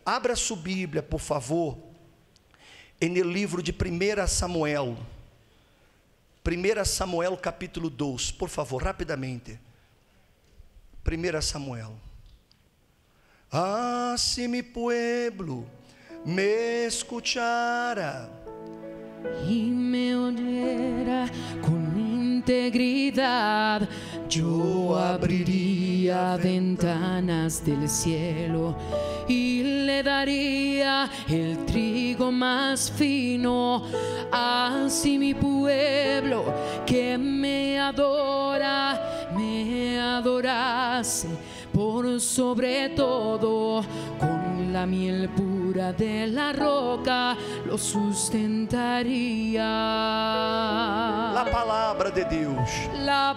abra sua Bíblia, por favor, no livro de 1 Samuel. 1 Samuel capítulo 2, por favor, rapidamente. 1 Samuel. Ah, se mi pueblo me escuchara y me oyera con integridad, yo abriría ventanas del cielo y le daría el trigo más fino. Así mi pueblo que me adora, me adorase por sobre todo, con la miel pura de la roca lo sustentaría. La palavra de Deus. La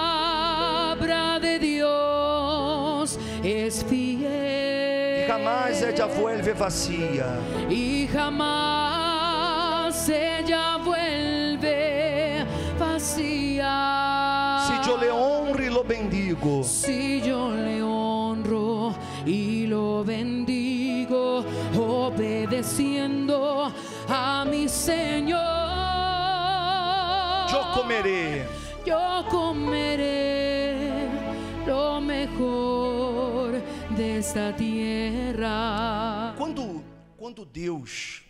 palabra de Dios es fiel E jamais ella vuelve vacía. y jamás ella vuelve vacía. Si yo le honro y lo bendigo, Si yo le honro y lo bendigo, obedeciendo a mi Señor, yo comeré lo mejor de esta tierra. Quando Deus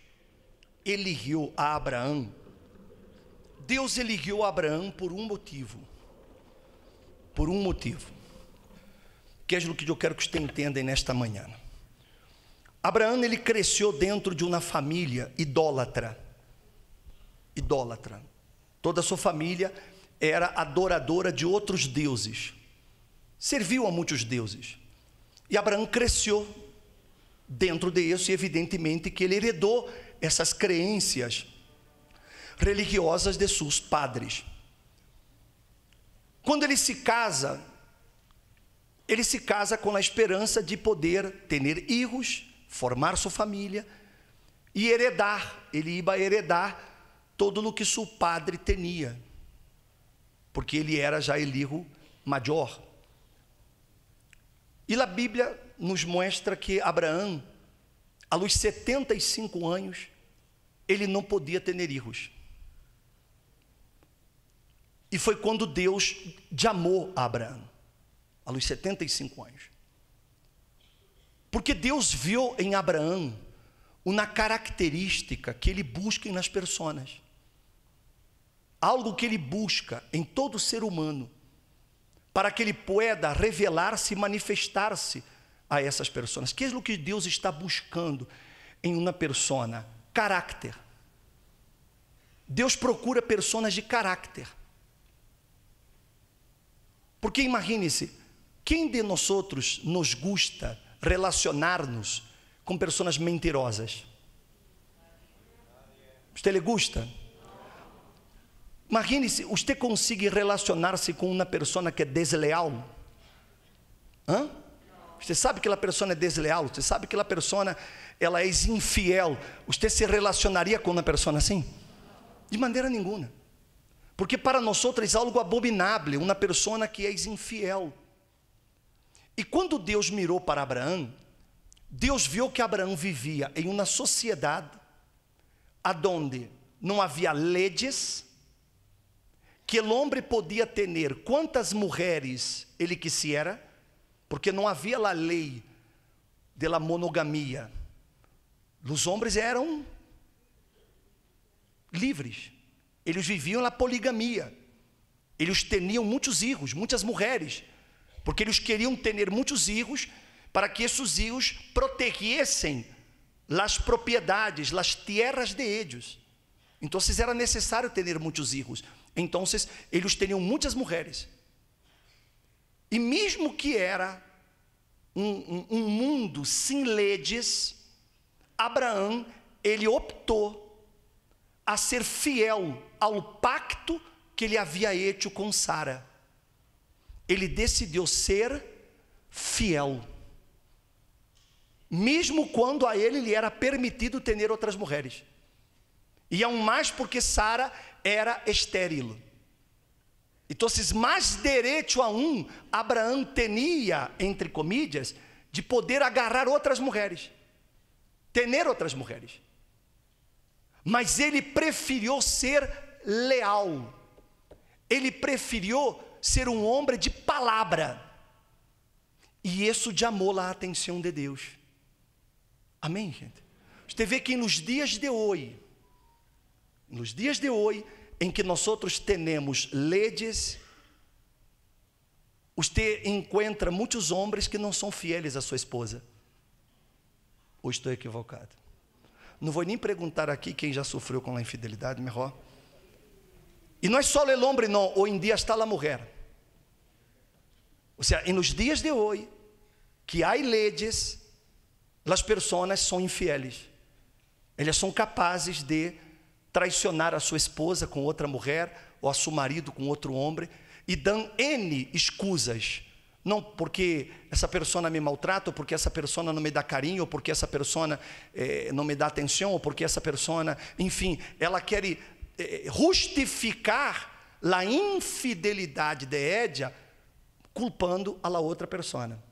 elegeu a Abraão, Deus elegeu Abraão por um motivo. Por um motivo. Que é o que eu quero que você entenda nesta manhã. Abraão, ele cresceu dentro de uma família idólatra. Idólatra. Toda a sua família era adoradora de outros deuses. Serviu a muitos deuses. E Abraão cresceu dentro disso, e evidentemente que ele heredou essas crenças religiosas de seus padres. Quando ele se casa com a esperança de poder ter filhos, formar sua família e heredar. Ele ia heredar todo o que seu padre tinha, porque ele era já o filho maior. E a Bíblia nos mostra que Abraão, aos 75 anos, ele não podia ter filhos. E foi quando Deus chamou a Abraão, aos 75 anos. Porque Deus viu em Abraão uma característica que ele busca nas pessoas. Algo que ele busca em todo ser humano, para que ele pueda revelar-se e manifestar-se a essas pessoas. Que é o que Deus está buscando em uma pessoa? Caráter. Deus procura pessoas de caráter. Porque imagine-se, quem de nós outros nos gusta relacionar-nos com pessoas mentirosas? Você lhe gusta? Imagine-se, você consegue relacionar-se com uma pessoa que é desleal? Você sabe que aquela pessoa é desleal? Você sabe que aquela pessoa ela é infiel? Você se relacionaria com uma pessoa assim? De maneira nenhuma. Porque para nós outros é algo abominável, uma pessoa que é infiel. E quando Deus mirou para Abraão, Deus viu que Abraão vivia em uma sociedade aonde não havia leis, que o homem podia ter quantas mulheres ele quisiera, porque não havia a lei da monogamia. Os homens eram livres. Eles viviam na poligamia. Eles tinham muitos filhos, muitas mulheres, porque eles queriam ter muitos filhos para que esses filhos protegessem as propriedades, as terras de eles. Então era necessário ter muitos filhos. Então eles tinham muitas mulheres. E mesmo que era um mundo sem leis, Abraão, ele optou a ser fiel ao pacto que ele havia feito com Sara. Ele decidiu ser fiel, mesmo quando a ele lhe era permitido ter outras mulheres. E aún mais porque Sara era estéril. Então, mais direito aún Abraão tinha, entre comillas, de poder agarrar outras mulheres, ter outras mulheres. Mas ele preferiu ser leal. Ele preferiu ser um homem de palavra. E isso chamou a atenção de Deus. Amém, gente? Você vê que nos dias de hoje, em que nós temos leis, você encontra muitos homens que não são fiéis à sua esposa. Ou estou equivocado? Não vou nem perguntar aqui quem já sofreu com a infidelidade, melhor. E não é só o homem, não. Hoje em dia está a mulher. Ou seja, nos dias de hoje, que há leis, as pessoas são infiéis. Elas são capazes de traicionar a sua esposa com outra mulher, ou a seu marido com outro homem, e dão N escusas. Não porque essa pessoa me maltrata, ou porque essa pessoa não me dá carinho, ou porque essa pessoa não me dá atenção, ou porque essa pessoa, enfim, ela quer justificar a infidelidade de Édia, culpando a la outra pessoa.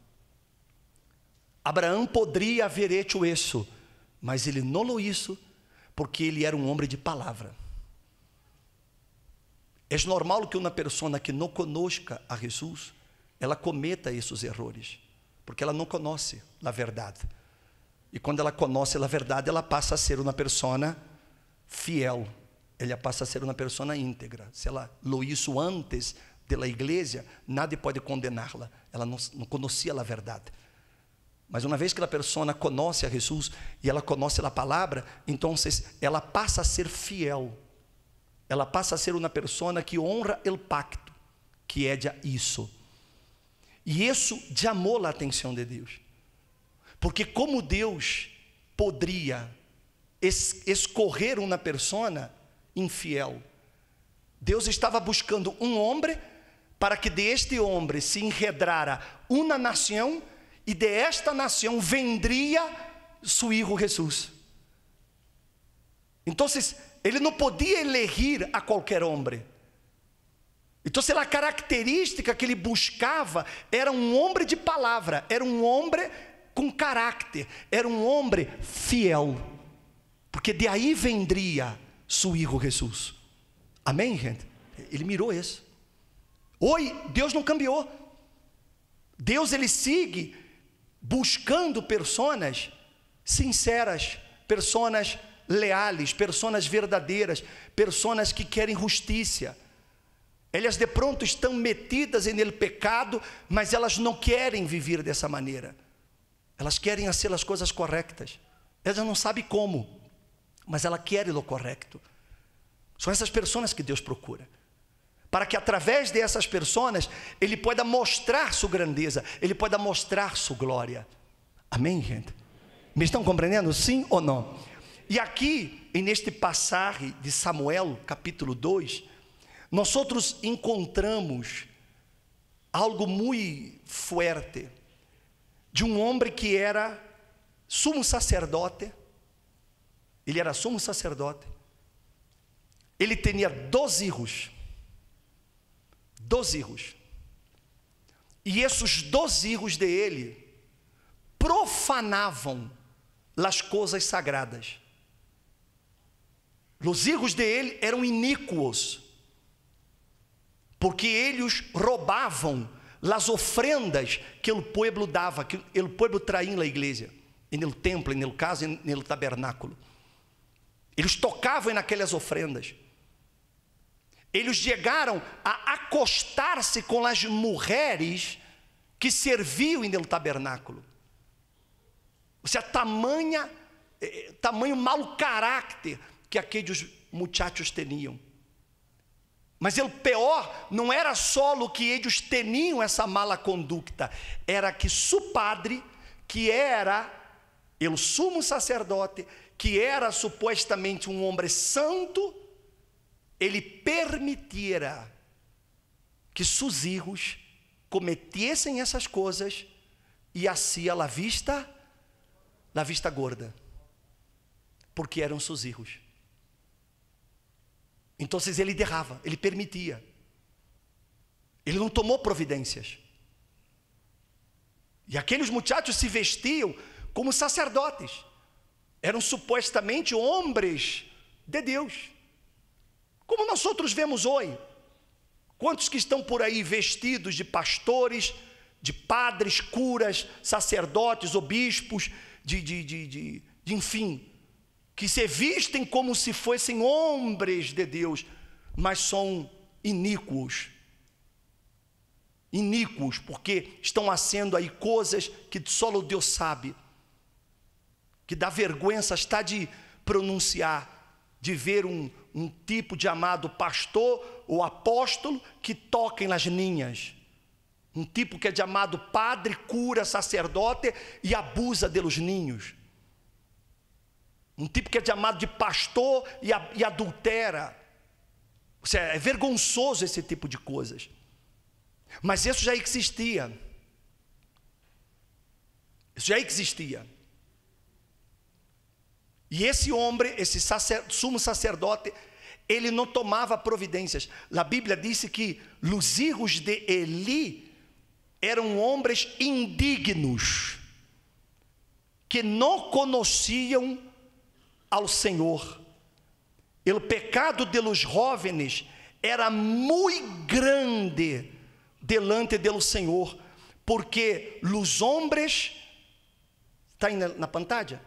Abraão poderia haver hecho isso, mas ele não lo hizo, porque ele era um homem de palavra. É normal que uma pessoa que não conozca a Jesus, ela cometa esses erros, porque ela não conhece a verdade. E quando ela conhece a verdade, ela passa a ser uma pessoa fiel, ela passa a ser uma pessoa íntegra. Se ela lo hizo antes da igreja, nada pode condená-la, ela não conhecia a verdade. Mas uma vez que a pessoa conhece a Jesus, e ela conhece a palavra, então ela passa a ser fiel, ela passa a ser uma pessoa que honra o pacto, que é isso. E isso chamou a atenção de Deus, porque como Deus poderia escorrer uma pessoa infiel? Deus estava buscando um homem, para que deste homem se enredrara uma nação, e de esta nação vendria seu filho Jesus. Então, ele não podia elegir a qualquer homem. Então, a característica que ele buscava era um homem de palavra, era um homem com caráter, era um homem fiel, porque de aí vendria seu filho Jesus. Amém, gente? Ele mirou isso. Hoje, Deus não cambiou. Deus, ele segue buscando pessoas sinceras, pessoas leais, pessoas verdadeiras, pessoas que querem justiça. Elas de pronto estão metidas no pecado, mas elas não querem viver dessa maneira. Elas querem fazer as coisas corretas. Elas não sabem como, mas elas querem o correto. São essas pessoas que Deus procura, para que através dessas pessoas ele pueda mostrar sua grandeza, ele pueda mostrar sua glória. Amém, gente? Me estão compreendendo? Sim ou não? E aqui, neste passagem de Samuel, capítulo 2, nós encontramos algo muito forte, de um homem que era sumo sacerdote. Ele era sumo sacerdote. Ele tinha 2 filhos. 2 filhos. E esses 2 filhos dele profanavam as coisas sagradas. Os filhos dele eram iníquos, porque eles roubavam as ofrendas que o povo dava, que o povo traía na igreja, no templo, no caso, no tabernáculo. Eles tocavam naquelas ofrendas. Eles chegaram a acostar-se com as mulheres que serviam no tabernáculo. Ou seja, tamanho mau caráter que aqueles muchachos tinham. Mas o pior não era só o que eles tinham essa mala conduta, era que seu padre, que era o sumo sacerdote, que era supostamente um homem santo, ele permitira que seus filhos cometessem essas coisas, e assim a vista gorda, porque eram seus filhos. Então ele derrava, ele permitia, ele não tomou providências. E aqueles muchachos se vestiam como sacerdotes. Eram supostamente homens de Deus. Como nós outros vemos hoje. Quantos que estão por aí vestidos de pastores, de padres, curas, sacerdotes, ou bispos, enfim, que se vestem como se fossem homens de Deus, mas são iníquos. Iníquos, porque estão fazendo aí coisas que só o Deus sabe, que dá vergonha está de pronunciar, de ver um tipo de amado pastor ou apóstolo que toquem nas ninhas, um tipo que é de amado padre, cura, sacerdote e abusa dos ninhos, um tipo que é de amado de pastor e adultera. Ou seja, é vergonhoso esse tipo de coisas. Mas isso já existia. Isso já existia. E esse homem, esse sumo sacerdote, ele não tomava providências. A Bíblia disse que os filhos de Eli eram homens indignos, que não conheciam ao Senhor. O pecado de los jóvenes era muito grande delante do Senhor, porque os homens, está aí na pantalla,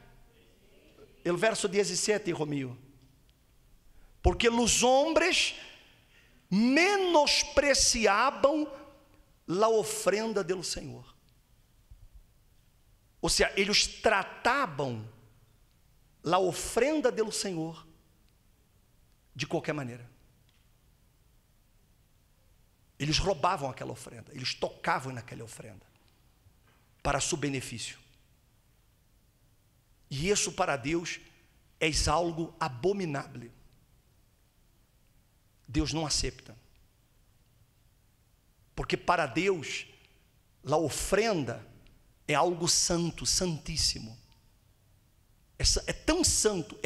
o verso 17, Romeo, porque os homens menospreciavam a ofrenda do Senhor, ou seja, eles tratavam a ofrenda do Senhor de qualquer maneira. Eles roubavam aquela ofrenda, eles tocavam naquela ofrenda, para seu benefício. E isso para Deus é algo abominável. Deus não aceita. Porque para Deus, a ofrenda é algo santo, santíssimo. É tão santo,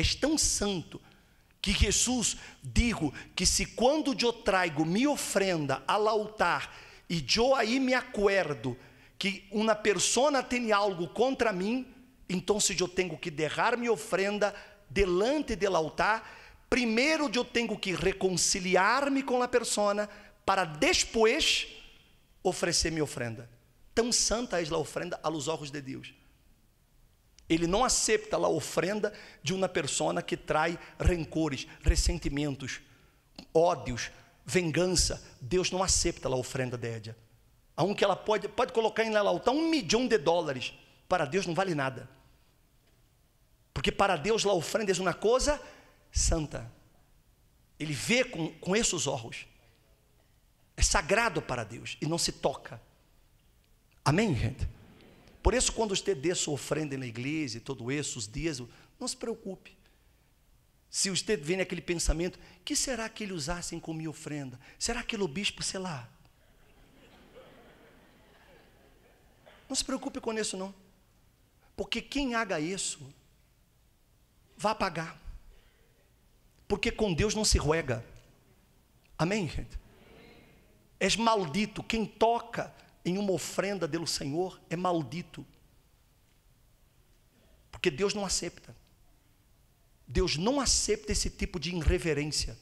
que Jesus dijo que se quando eu trago minha ofrenda ao altar e eu aí me acuerdo que uma pessoa tem algo contra mim, então eu tenho que derrar minha ofrenda delante do altar. Primeiro eu tenho que reconciliar-me com a pessoa para depois oferecer minha ofrenda. Tão santa é a ofrenda aos olhos de Deus. Ele não aceita a ofrenda de uma pessoa que trai rancores, ressentimentos, ódios, vingança. Deus não aceita a ofrenda de ella. Aunque ela pode colocar em altar $1 milhão, para Deus não vale nada. Porque para Deus a ofrenda é uma coisa santa. Ele vê com esses olhos. É sagrado para Deus e não se toca. Amém, gente? Por isso, quando você dê sua ofrenda na igreja, todo isso, os dias, não se preocupe. Se você vem aquele pensamento, que será que eles usassem com minha ofrenda? Será que o bispo, sei lá? Não se preocupe com isso, não. Porque quem haga isso, vai pagar. Porque com Deus não se ruega. Amém, gente? És maldito quem toca em uma ofrenda do Senhor, é maldito, porque Deus não aceita. Deus não aceita esse tipo de irreverência.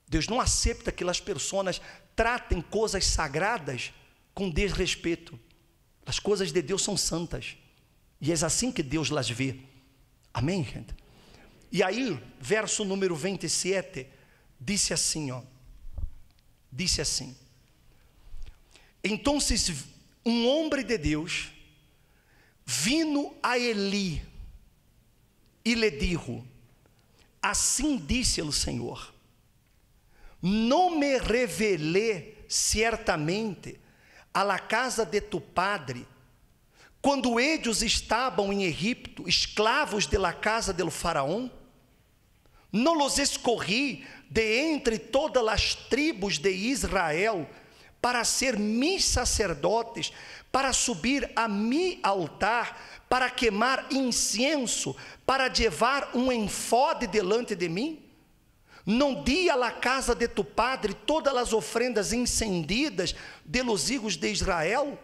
Deus não aceita que as pessoas tratem coisas sagradas com desrespeito. As coisas de Deus são santas, e é assim que Deus las vê. Amém, gente? E aí, verso número 27, disse assim, disse assim: então, um homem de Deus vino a Eli e lhe dijo: assim disse o Senhor, não me revelé certamente a la casa de tu padre, quando eles estavam em Egipto, escravos de la casa del faraó? Não los escorri de entre todas as tribos de Israel, para ser mis sacerdotes, para subir a mi altar, para queimar incienso, para levar um enfode delante de mim? Não di a la casa de tu padre todas as ofrendas encendidas de los hijos de Israel?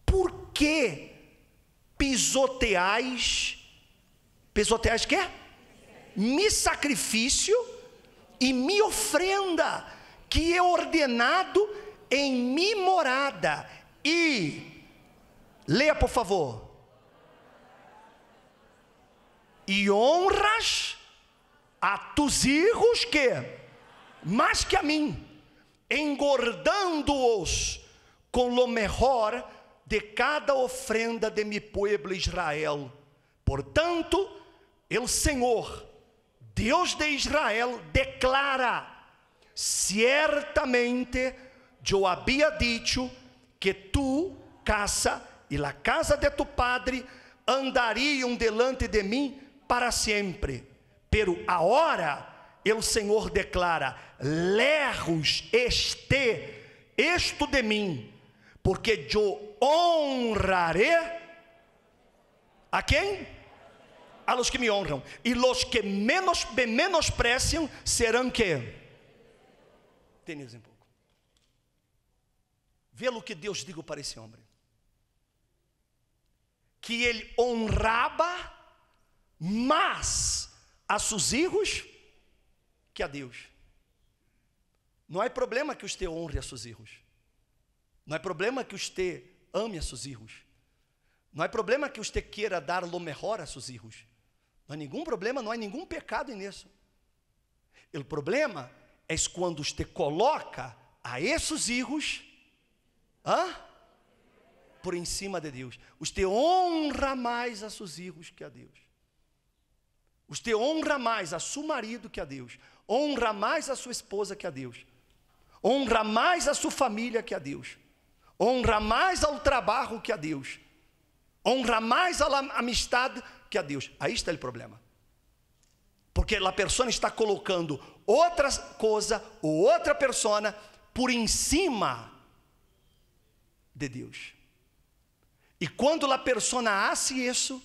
Por que pisoteais quê? Me sacrifício e me ofrenda, que é ordenado em mi morada. E, leia por favor, e honras a tus hijos que mais que a mim, engordando-os com lo mejor de cada ofrenda de mi pueblo Israel. Portanto, o Senhor, Deus de Israel, declara: ciertamente eu havia dicho que tu casa e la casa de tu padre andariam delante de mim para sempre. Pero agora o Senhor declara: lejos esté esto de mim, porque eu honraré a quem? A los que me honram, e los que me menospreciam serão que? Tenis um pouco. Vê o que Deus digo para esse homem, que ele honrava mais a seus filhos que a Deus. Não há problema que você honre a seus filhos, não há problema que você ame a seus filhos, não há problema que você queira dar o melhor a seus filhos. Não há nenhum problema, não há nenhum pecado nisso. O problema é quando você coloca a esses filhos por em cima de Deus. Você honra mais a seus filhos que a Deus. Você honra mais a seu marido que a Deus. Honra mais a sua esposa que a Deus. Honra mais a sua família que a Deus. Honra mais ao trabalho que a Deus. Honra mais a amistade que a Deus. Aí está o problema. Porque a pessoa está colocando outra coisa ou outra pessoa por em cima de Deus. E quando a pessoa hace isso,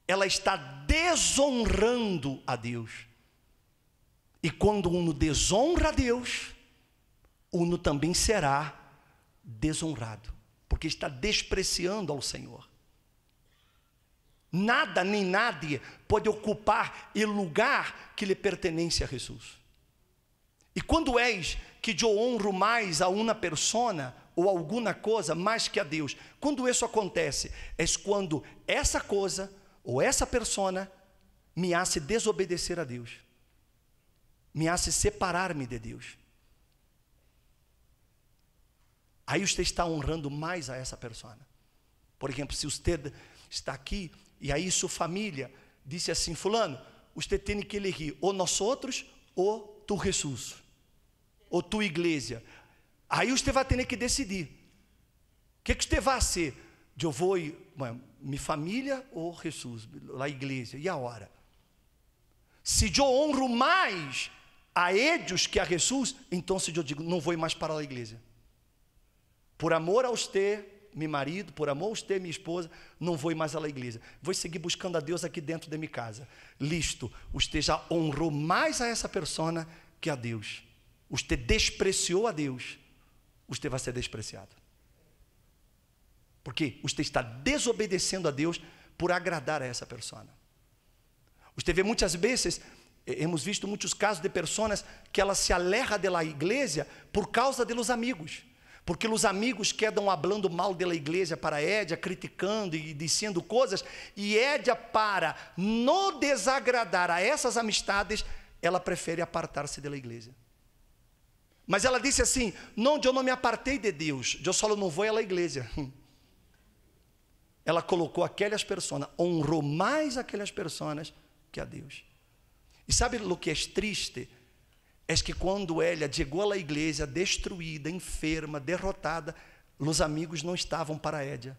ela está desonrando a Deus. E quando uno desonra a Deus, uno também será desonrado, porque está despreciando ao Senhor. Nada nem nadie pode ocupar o lugar que lhe pertence a Jesus. E quando és que eu honro mais a uma persona ou alguma coisa mais que a Deus, quando isso acontece, é quando essa coisa ou essa persona me hace desobedecer a Deus, me hace separar-me de Deus. Aí você está honrando mais a essa persona. Por exemplo, se você está aqui e aí sua família disse assim: fulano, você tem que elegir ou nós outros ou tu Jesus, ou tu igreja. Aí você vai ter que decidir. O que você vai ser? Eu vou, minha família ou Jesus, a igreja? E a hora? Se eu honro mais a eles que a Jesus, então eu digo, não vou mais para a igreja. Por amor a você, meu marido, por amor a você, minha esposa, não vou mais à igreja. Vou seguir buscando a Deus aqui dentro de minha casa. Listo, você já honrou mais a essa persona que a Deus. Você despreciou a Deus, você vai ser despreciado. Porque você está desobedecendo a Deus por agradar a essa persona. Você vê muitas vezes, hemos visto muitos casos de pessoas que ela se aleja da igreja por causa de los amigos. Porque os amigos quedam falando mal da igreja para Édia, criticando e dizendo coisas, e Édia, para não desagradar a essas amistades, ela prefere apartar-se da igreja. Mas ela disse assim: não, eu não me apartei de Deus, eu só não vou à igreja. Ela colocou aquelas pessoas, honrou mais aquelas pessoas que a Deus. E sabe o que é triste? É que quando ela chegou à igreja destruída, enferma, derrotada, os amigos não estavam para Édia,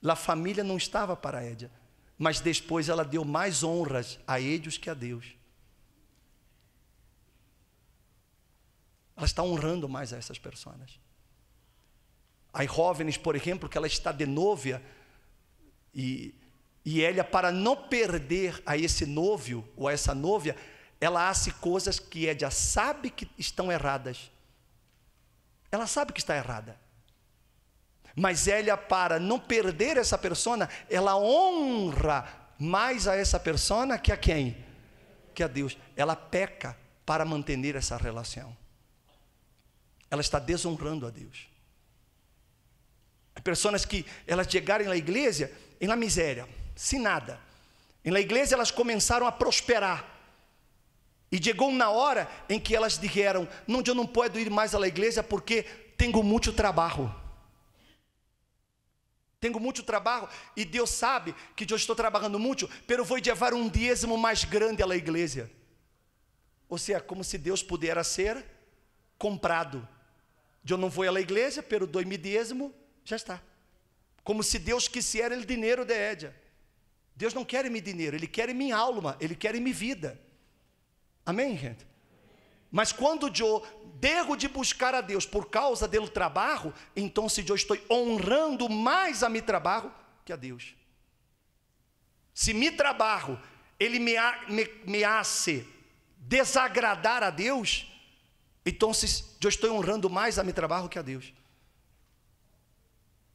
a família não estava para Édia, mas depois ela deu mais honras a eles que a Deus. Ela está honrando mais a essas pessoas. Há jovens, por exemplo, que ela está de novia e ela, para não perder a esse novio ou a essa novia, ela hace coisas que ela sabe que estão erradas. Ela sabe que está errada, Mas ela, para não perder essa persona, ela honra mais a essa persona que a quem? Que a Deus. Ela peca para manter essa relação. Ela está desonrando a Deus. Há pessoas que elas chegaram na igreja em la miséria, sem nada. Na igreja elas começaram a prosperar. E chegou na hora em que elas disseram: não, eu não posso ir mais à igreja porque tenho muito trabalho. Tenho muito trabalho e Deus sabe que eu estou trabalhando muito, pero vou levar um dízimo mais grande à igreja. Ou seja, como se Deus pudesse ser comprado. Eu não vou à igreja, pero dou meu dízimo, já está. Como se Deus quisesse o dinheiro de ella. Deus não quer meu dinheiro, Ele quer minha alma, Ele quer minha vida. Amém, gente? Mas quando eu devo de buscar a Deus por causa do trabalho, então eu estou honrando mais a meu trabalho que a Deus. Se meu trabalho ele me hace desagradar a Deus, então eu estou honrando mais a meu trabalho que a Deus.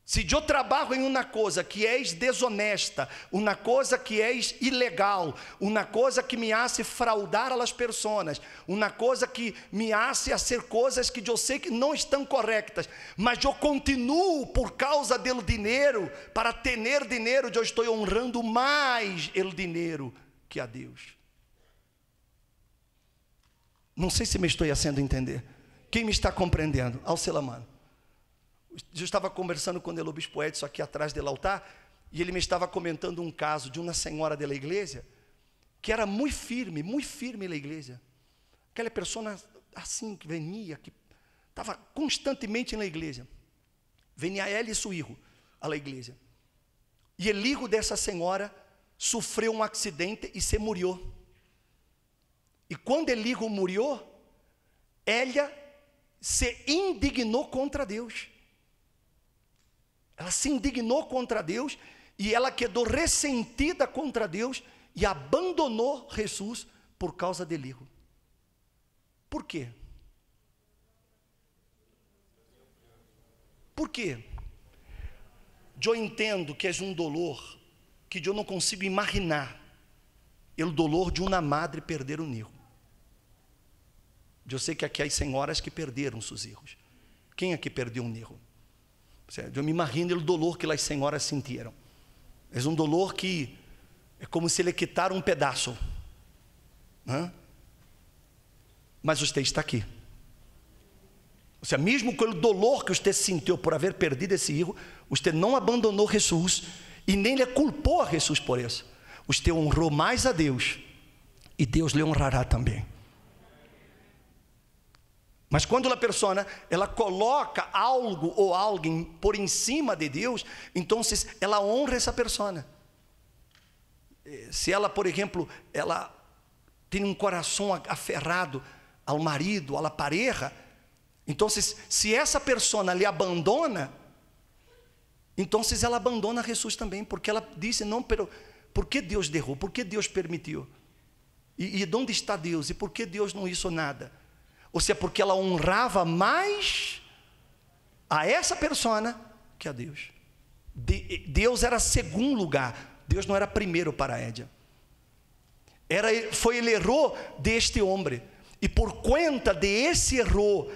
Se eu trabalho em uma coisa que é desonesta, uma coisa que é ilegal, uma coisa que me hace fraudar as pessoas, uma coisa que me hace fazer coisas que eu sei que não estão corretas, mas eu continuo por causa do dinheiro, para ter dinheiro, eu estou honrando mais o dinheiro que a Deus. Não sei se me estou fazendo entender. Quem me está compreendendo? Alce la mano. Eu estava conversando com o bispo Edson aqui atrás do altar, e ele me estava comentando um caso de uma senhora da igreja, que era muito firme na igreja. Aquela pessoa assim, que venia, que estava constantemente na igreja. Venia ela e seu filho à igreja. E o filho dessa senhora sofreu um acidente e se morreu. E quando o filho morreu, ela se indignou contra Deus. Ela se indignou contra Deus e ela quedou ressentida contra Deus e abandonou Jesus por causa dele hijo. Por quê? Por quê? Eu entendo que é um dolor que eu não consigo imaginar, o dolor de uma madre perder um filho. Eu sei que aqui há senhoras que perderam seus filhos. Quem aqui perdeu um filho? Eu me imagino o dolor que as senhoras sentiram. É um dolor que é como se lhe quitaram um pedaço. Mas você está aqui. Ou seja, mesmo com o dolor que você sentiu por haver perdido esse filho, você não abandonou Jesus e nem lhe culpou a Jesus por isso. Você honrou mais a Deus e Deus lhe honrará também. Mas quando a pessoa, ela coloca algo ou alguém por em cima de Deus, então ela honra essa pessoa. Se ela, por exemplo, ela tem um coração aferrado ao marido, à pareja, então se essa pessoa lhe abandona, então ela abandona Jesus também, porque ela disse: não, por que Deus derrubou? Por que Deus permitiu? E onde está Deus? E por que Deus não hizo nada? Ou seja, porque ela honrava mais a essa pessoa que a Deus. Deus era segundo lugar, Deus não era primeiro para ela. Foi o erro deste homem, e por conta desse erro,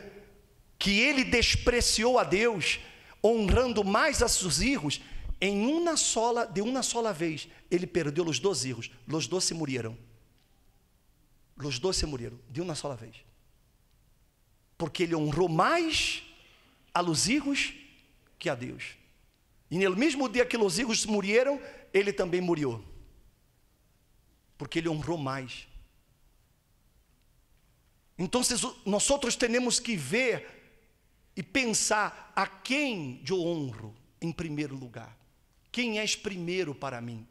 que ele despreciou a Deus, honrando mais a seus filhos, de uma sola vez, ele perdeu os 2 filhos, os 2 se morreram. Os 2 se morreram, de uma sola vez. Porque ele honrou mais a los filhos que a Deus. E no mesmo dia que os filhos morreram, ele também morreu. Porque ele honrou mais. Então, nós temos que ver e pensar: a quem eu honro em primeiro lugar? Quem és primeiro para mim?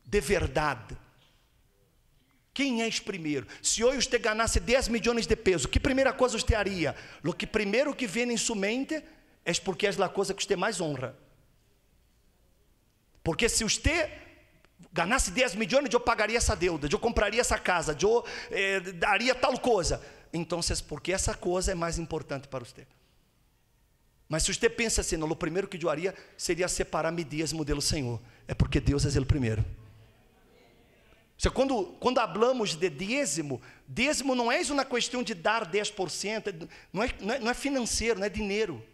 De verdade. Quem és primeiro? Se hoje você ganhasse 10 milhões de pesos, que primeira coisa você faria? O que primeiro que vem em sua mente é porque é a coisa que você mais honra. Porque se você ganhasse 10 milhões, eu pagaria essa deuda, eu compraria essa casa, eu daria tal coisa. Então, porque essa coisa é mais importante para você. Mas se você pensa assim, o primeiro que eu haria seria separar meu dízimo do Senhor. É porque Deus é o primeiro. Quando hablamos de dízimo não é uma questão de dar 10%, não é financeiro, não é dinheiro.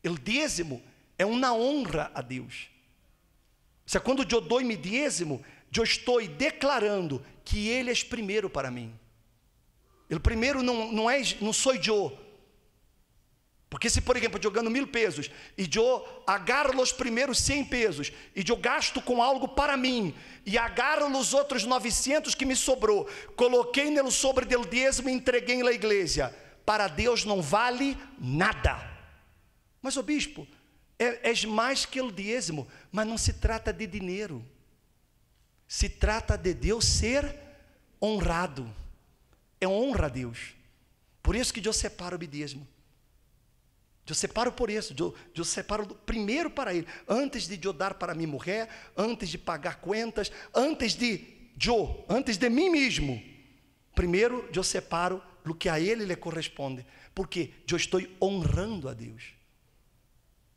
O dízimo é uma honra a Deus. Quando eu dou meu dízimo, eu estou declarando que Ele é primeiro para mim. O primeiro não sou eu. Porque se, por exemplo, eu ganho 1.000 pesos e eu agarro os primeiros 100 pesos e eu gasto com algo para mim e agarro os outros 900 que me sobrou, coloquei no sobre del dízimo e entreguei na igreja, para Deus não vale nada. Mas, bispo, é mais que o dízimo, mas não se trata de dinheiro, se trata de Deus ser honrado. É honra a Deus. Por isso que eu separo o dízimo. Eu separo por isso, eu separo primeiro para Ele, antes de eu dar para minha mulher, antes de pagar contas, antes de mim mesmo. Primeiro eu separo o que a Ele lhe corresponde, porque eu estou honrando a Deus.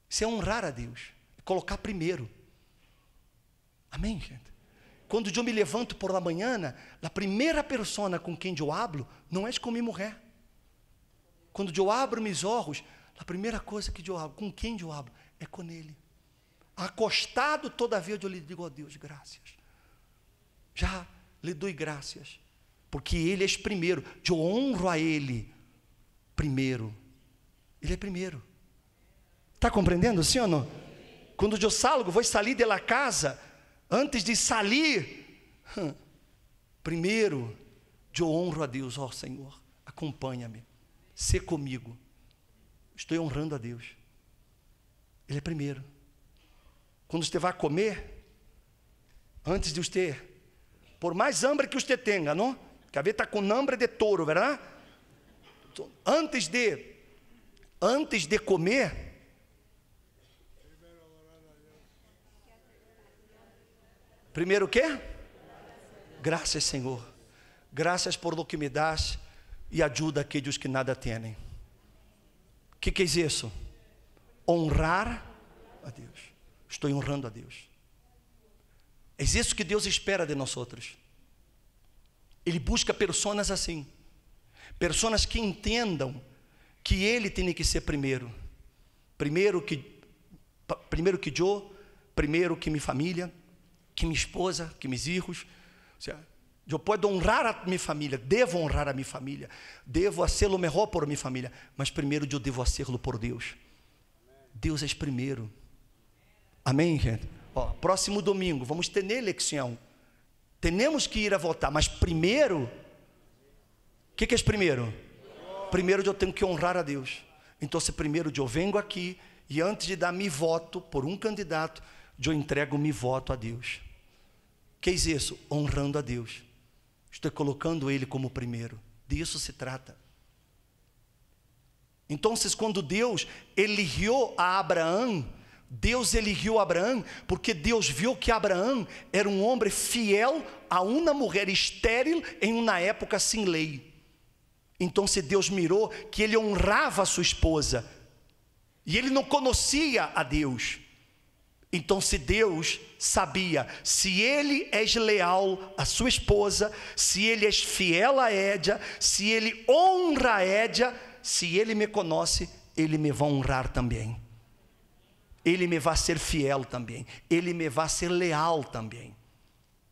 Isso é honrar a Deus, é colocar primeiro. Amém, gente? Quando eu me levanto por la manhã, a primeira pessoa com quem eu hablo não é com minha mulher. Quando eu abro meus olhos, a primeira coisa que eu hablo, com quem eu hablo, é com Ele. Acostado, todavia, eu lhe digo a Deus, graças. Já lhe dou graças, porque Ele é primeiro. Eu honro a Ele primeiro. Ele é primeiro. Está compreendendo, sim ou não? Quando eu salgo, vou sair da casa, antes de sair, primeiro, eu honro a Deus. Ó Senhor, acompanha-me, sê comigo. Estou honrando a Deus. Ele é primeiro. Quando você vai comer, antes de você, por mais hambre que você tenha, não? Que a vez está com hambre de touro, verdade? Antes de comer, primeiro o quê? Graças, Senhor. Graças por lo que me das e ajuda aqueles que nada têm. O que é isso? Honrar a Deus. Estou honrando a Deus. É isso que Deus espera de nós outros. Ele busca pessoas assim, pessoas que entendam que Ele tem que ser primeiro. Primeiro que eu, primeiro que minha família, que minha esposa, que meus filhos. Eu posso honrar a minha família, devo honrar a minha família, devo fazê-lo melhor por minha família, mas primeiro eu devo fazê-lo por Deus. Deus é primeiro. Amém, gente? Próximo domingo, vamos ter eleição. Temos que ir a votar, mas primeiro, o que é primeiro? Primeiro eu tenho que honrar a Deus. Então, se primeiro eu venho aqui, e antes de dar meu voto por um candidato, eu entrego meu voto a Deus. O que é isso? Honrando a Deus. Estou colocando Ele como primeiro. Disso se trata. Então, quando Deus elegeu a Abraão, Deus elegeu Abraão porque Deus viu que Abraão era um homem fiel a uma mulher estéril em uma época sem lei. Então, Deus mirou que ele honrava a sua esposa e ele não conhecia a Deus. Então, se Deus sabia, se ele é leal à sua esposa, se ele é fiel a Édia, se ele honra a Édia, se ele me conhece, ele me vai honrar também. Ele me vai ser fiel também. Ele me vai ser leal também.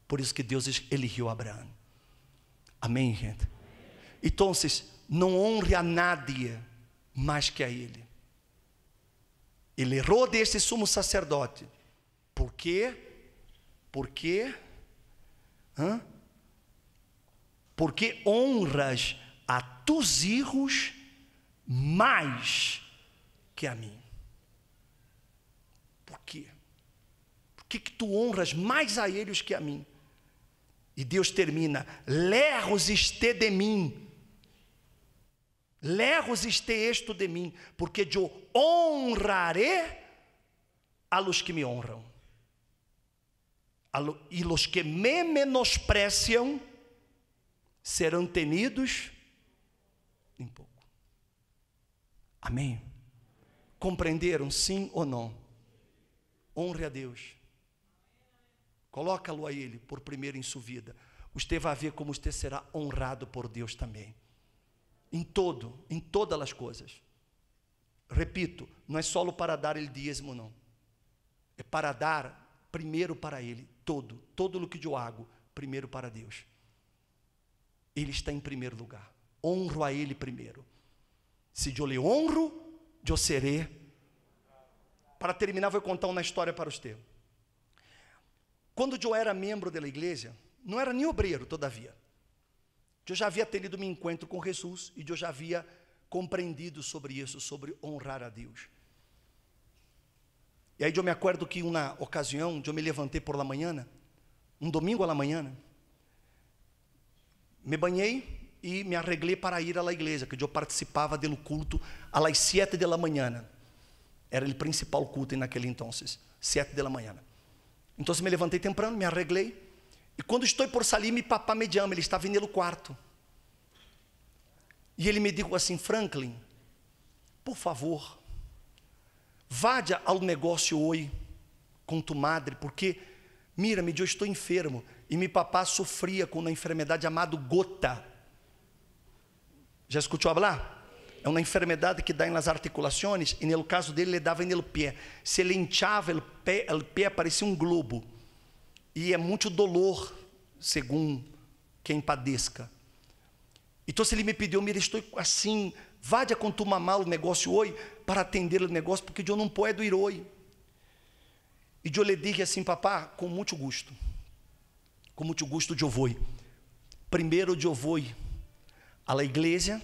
Por isso que Deus elegeu Abraão. Amém, gente? Então, não honre a nadie mais que a Ele. Ele errou desse sumo sacerdote. Por quê? Porque honras a tus hijos mais que a mim. Por quê? Por que tu honras mais a eles que a mim? E Deus termina: lejos esté de mim. Lejos esté esto de mim, porque eu honraré a los que me honram. E los que me menospreciam serão tenidos em pouco. Amém? Compreenderam, sim ou não? Honre a Deus. Coloca-lo a Ele por primeiro em sua vida. Você vai ver como você será honrado por Deus também. Em todas as coisas. Repito, não é só para dar Ele dízimo, não. É para dar primeiro para Ele, todo o que eu hago, primeiro para Deus. Ele está em primeiro lugar. Honro a Ele primeiro. Se eu lhe honro, eu serei. Para terminar, vou contar uma história para você. Quando eu era membro da igreja, não era nem obreiro, todavia. Eu já havia tenido um encontro com Jesus e eu já havia compreendido sobre isso, sobre honrar a Deus. E aí eu me acordo que uma ocasião, eu me levantei por la manhã, um domingo à manhã, me banhei e me arreglei para ir à igreja, que eu participava do culto às 7 da manhã. Era o principal culto naquele entonces, 7 da manhã. Então me levantei temprano, me arreglei, e quando estou por sair, meu papá me chama, ele estava no quarto. E ele me disse assim: Franklin, por favor, vá ao negócio hoje com tu madre, porque, mira-me, eu estou enfermo, e meu papá sofria com uma enfermidade chamada gota. Já escutou falar? É uma enfermidade que dá nas articulações, e no caso dele, ele dava no pé. Se ele inchava o pé parecia um globo. E é muito dolor, segundo quem padeça. Então ele me pediu: mira, estou assim, vá com tu mamá o negócio hoje, para atender o negócio, porque eu não posso ir hoje. E eu lhe disse assim: papá, com muito gosto eu vou. Primeiro eu vou à igreja,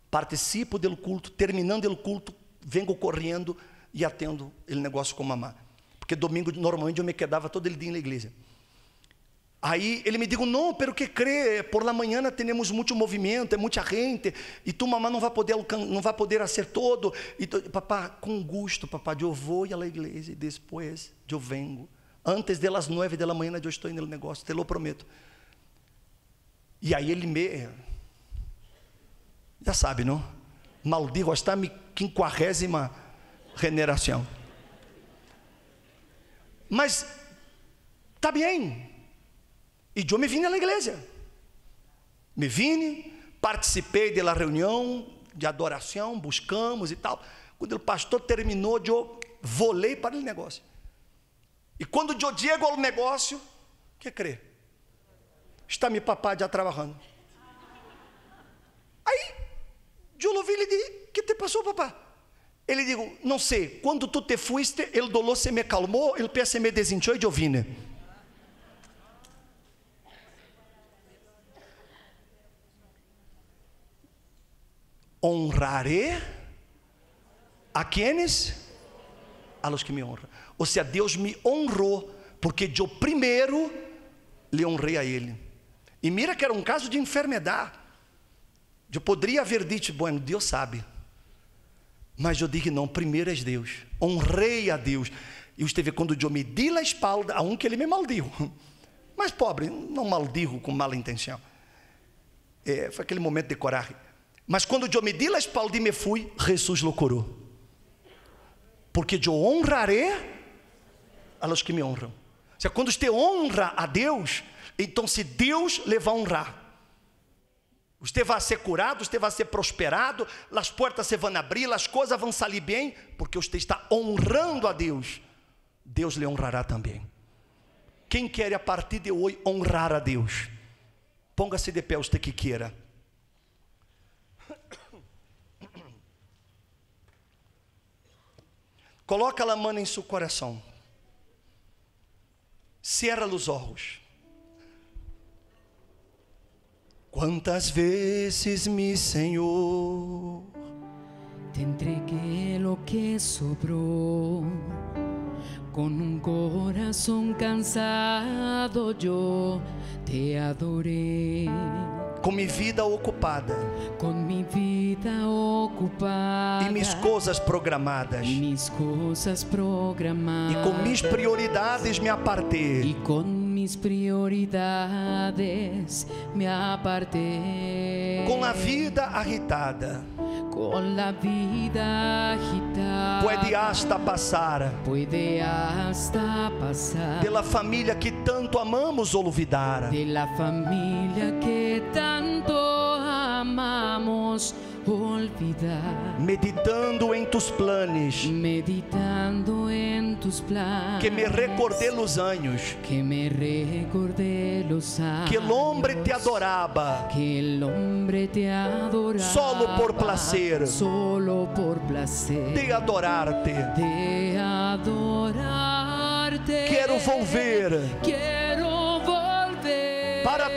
participo do culto, terminando o culto, vengo correndo e atendo o negócio com mamá. Porque domingo, normalmente, eu me quedava todo o dia na igreja. Aí ele me disse: não, pero que crê, por la manhã temos muito movimento, é muita gente, e tu mamá não vai poder fazer todo. E papá, com gosto, papá, eu vou à igreja e depois eu vengo. Antes das 9 da manhã eu estou no negócio, te lo prometo. E aí ele já sabe, não? Maldigo hasta minha 50ª generação. Mas está bem. E eu me vim à igreja. Me vim, participei da reunião de adoração, buscamos e tal. Quando o pastor terminou, eu volei para o negócio. E quando eu chego ao negócio, que crê? Está meu papá já trabalhando. Aí, eu ouvi ele dizer: que te passou, papá? Ele disse: não sei, quando tu te fuiste, o dolor se me calmou, o pé se me desinchou e eu vine. Honraré a quienes? A los que me honram. Ou seja, Deus me honrou, porque eu primeiro lhe honrei a Ele. E mira que era um caso de enfermidade. Eu poderia haver dito: bueno, Deus sabe. Mas eu digo: não, primeiro é Deus. Honrei a Deus. E você vê, quando eu me di a espalda a um que ele me maldijo. Mas pobre, não maldijo com mala intenção. Foi aquele momento de coragem. Mas quando eu me di a espalda e me fui, Jesus lo curou. Porque eu honraré a los que me honram. Ou seja, quando você honra a Deus, então se Deus lhe vai honrar. Você vai ser curado, você vai ser prosperado, as portas se vão abrir, as coisas vão sair bem, porque você está honrando a Deus. Deus lhe honrará também. Quem quer a partir de hoje honrar a Deus? Ponga-se de pé, você que queira. Coloca a mão em seu coração. Cierra os olhos. Quantas vezes, mi Senhor, te entregué lo que sobró, con corazón cansado yo te adoré. Com minha vida ocupada, com minha vida ocupada, e minhas coisas programadas, e com minhas prioridades me apartei, e com minhas prioridades me apartei, com a vida agitada, con la vida agitada. Puede hasta pasar pasar de la familia que tanto amamos olvidar, de la familia que tanto amamos olvidar, meditando em tus planos, meditando en tus planes, que me recordé los años que me recordé los años, que el hombre te adoraba, que el hombre te adoraba solo por placer, de adorarte. Quero volver para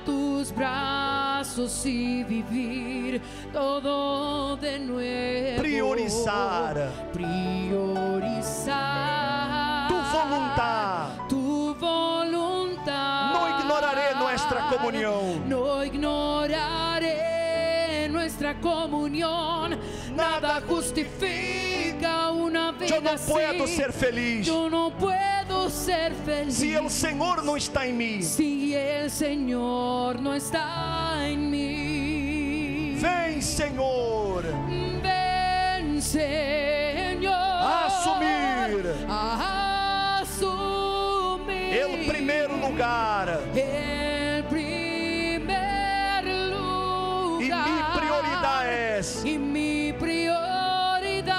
tus braços y vivir todo de nuevo. Priorizar tu voluntad. No ignoraré nuestra comunión. Nada justifica una vida Yo no puedo ser feliz. Yo no puedo ser feliz si el Señor no está en mí. Si el Señor no está en mí. Ven, Señor. Ven, Señor. A assumir el primer lugar. Y mi prioridad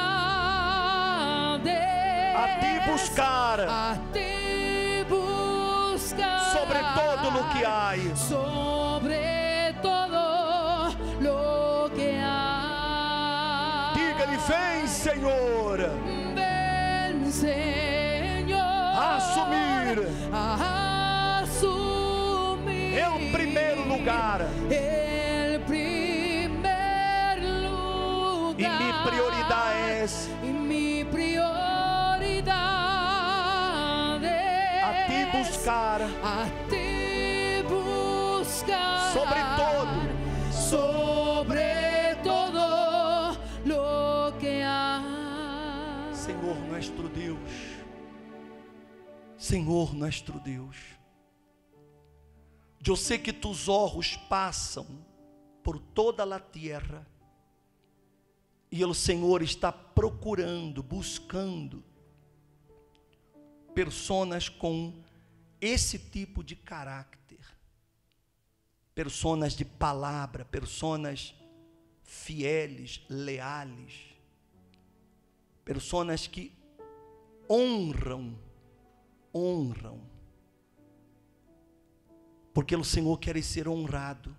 es a ti buscar sobre todo lo que hay. Diga-lhe: vem, Senhor. Ven, Señor. Assumir el primeiro lugar. E minha prioridade é a ti buscar sobre todo lo que há. Senhor nuestro Deus, eu sei que tus ojos passam por toda a terra e o Senhor está procurando, buscando pessoas com esse tipo de caráter, pessoas de palavra, pessoas fieles, leales, pessoas que honram, porque o Senhor quer ser honrado.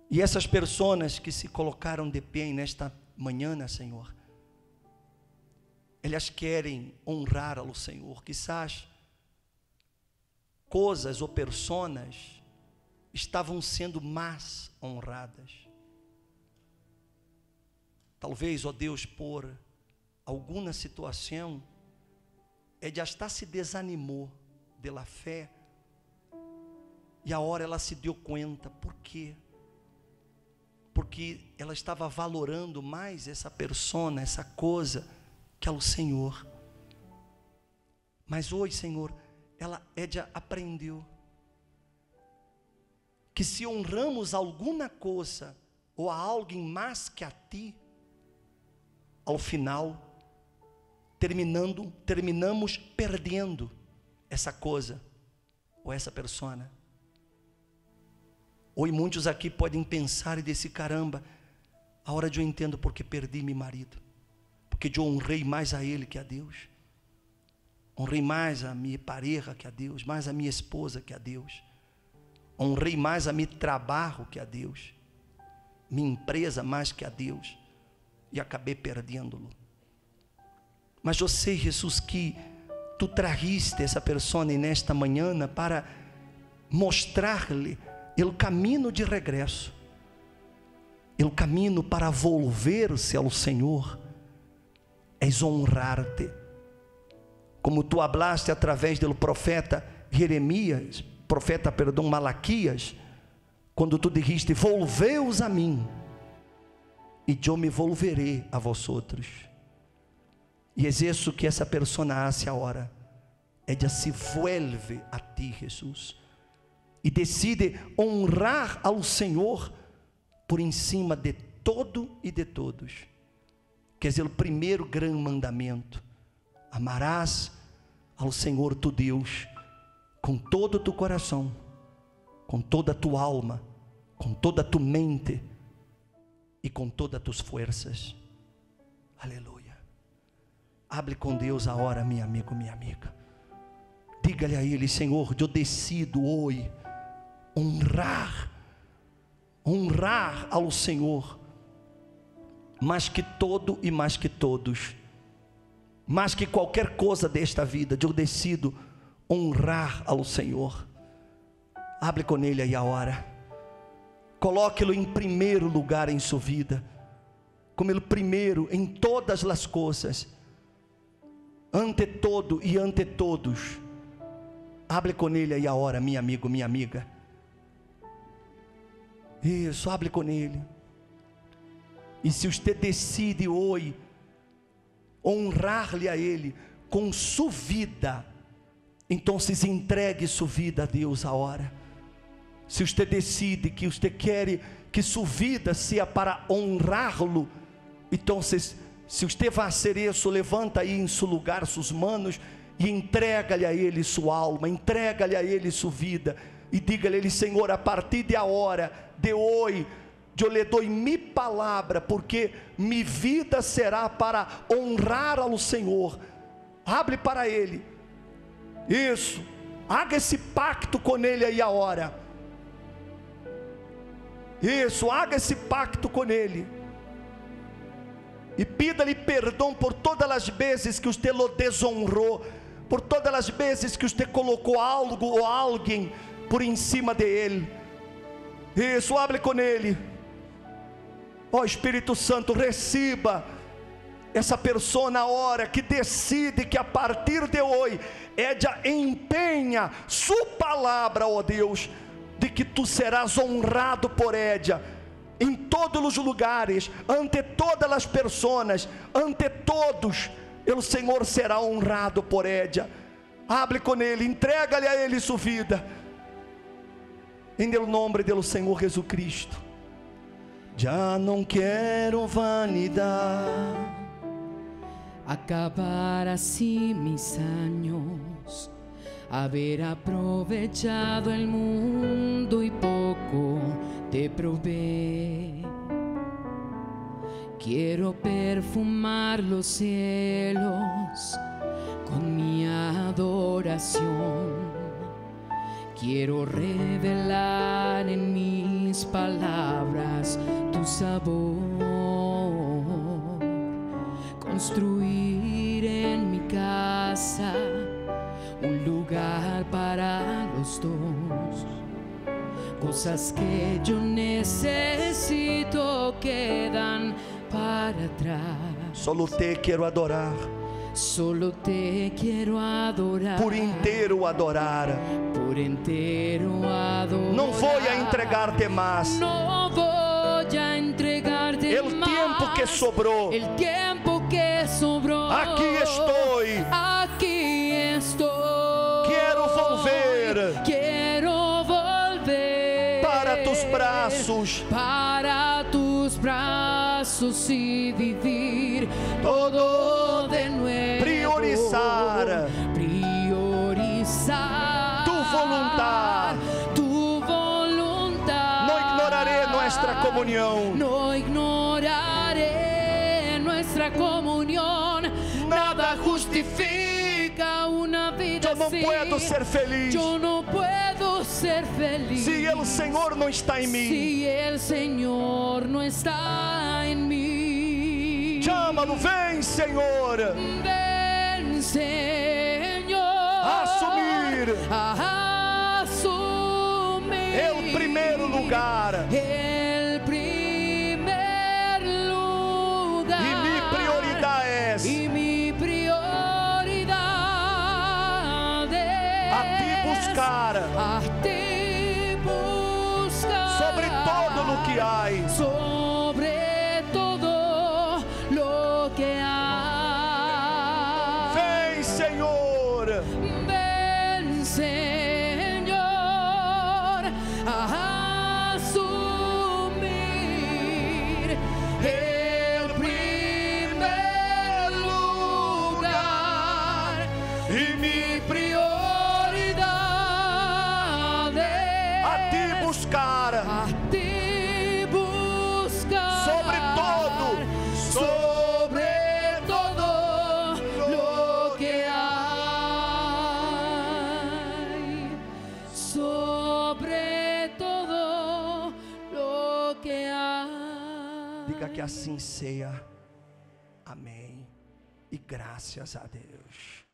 E essas pessoas que se colocaram de pé nesta manhã, Senhor, elas querem honrar ao Senhor. Quizás coisas ou pessoas estavam sendo mais honradas. Talvez, ó Deus, por alguma situação, ela já se desanimou da fé, e a hora ela se deu conta. Por quê? Porque ela estava valorando mais essa persona, essa coisa, que é o Senhor. Mas hoje, Senhor, ela já aprendeu que se honramos alguma coisa ou a alguém mais que a ti, ao final terminamos perdendo essa coisa ou essa persona. Hoje muitos aqui podem pensar e dizer: caramba, a hora de eu entendo porque perdi meu marido, porque eu honrei mais a ele que a Deus, honrei mais a minha pareja que a Deus, mais a minha esposa que a Deus, honrei mais a meu trabalho que a Deus, minha empresa mais que a Deus, e acabei perdendo-lo. Mas eu sei, Jesus, que tu trajiste essa pessoa nesta manhã para mostrar-lhe o caminho de regresso, o caminho para volver-se ao Senhor, é honrar-te, como tu hablaste através do profeta Malaquias, quando tu dijiste: volveos a mim, e eu me volverei a vosotros. E é isso que essa pessoa hace agora, ela se vuelve a ti, Jesus, e decide honrar ao Senhor por em cima de todo e de todos. Quer dizer, o primeiro grande mandamento: amarás ao Senhor tu Deus com todo o teu coração, com toda a tua alma, com toda a tua mente e com todas as tuas forças. Aleluia. Hable com Deus agora, meu amigo, minha amiga. Diga-lhe a Ele: Senhor, eu decido hoje honrar ao Senhor mais que todo e mais que todos, mais que qualquer coisa desta vida. Eu decido honrar ao Senhor. Hable com Ele aí a hora. Coloque-lo em primeiro lugar em sua vida, como Ele primeiro em todas as coisas, ante todo e ante todos. Hable com Ele aí a hora, meu amigo, minha amiga. Isso, hable com Ele. E se você decide hoje honrar-lhe a Ele com sua vida, então se entregue sua vida a Deus agora. Se você decide que você quer que sua vida seja para honrá-lo, então se você vai fazer isso, levanta aí em seu lugar suas manos e entrega-lhe a Ele sua alma, entrega-lhe a Ele sua vida, e diga-lhe: Senhor, a partir de agora, de hoje, eu lhe dou minha palavra, porque minha vida será para honrar ao Senhor. Abre para Ele, isso, haga esse pacto com Ele aí agora. Isso, haga esse pacto com Ele, e pida-lhe perdão por todas as vezes que você o desonrou, por todas as vezes que você colocou algo ou alguém por em cima de Ele. Isso, hable com Ele. Ó Espírito Santo, receba essa pessoa na hora que decide que a partir de hoje ela empenha sua palavra, ó Deus, de que tu serás honrado por ela em todos os lugares, ante todas as pessoas, ante todos, o Senhor será honrado por ela. Hable com Ele, entrega-lhe a Ele sua vida, em nome do Senhor Jesus Cristo. Já não quero vanidade, acabar así mis años, haber aprovechado el mundo y poco te probé. Quiero perfumar los cielos con mi adoración. Quiero revelar en mis palabras tu sabor, construir en mi casa un lugar para los dos. Cosas que yo necesito quedan para atrás. Solo te quero adorar, solo te quiero adorar, por inteiro adorar, por inteiro adorar. Não vou a entregar-te mais, no voy a entregarte el más. Tiempo que sobrou, el tiempo que sobró, aqui estou, aquí estoy. Quero volver, quiero volver para tus braços, y vivir todo de nuevo. Priorizar tu voluntad. No ignoraré nuestra comunión. No ignoraré nuestra comunión. Nada justifica una vida Eu não así. puedo ser feliz. Yo no puedo ser feliz. Se o Senhor não está em mim. Si el Señor no está en mí. Chama-lo, vem, Senhor. Ven, Señor. Assumir el primeiro lugar. El primer lugar. E minha prioridade é Y mi prioridad es a ti buscar sobre todo o que há. Sobre todo lo que hay. Vem, Senhor. Ven, Señor. y mi prioridad es a ti buscar, a ti buscar sobre todo lo que hay, sobre todo lo que hay. Diga que assim seja. Amém. E graças a Deus.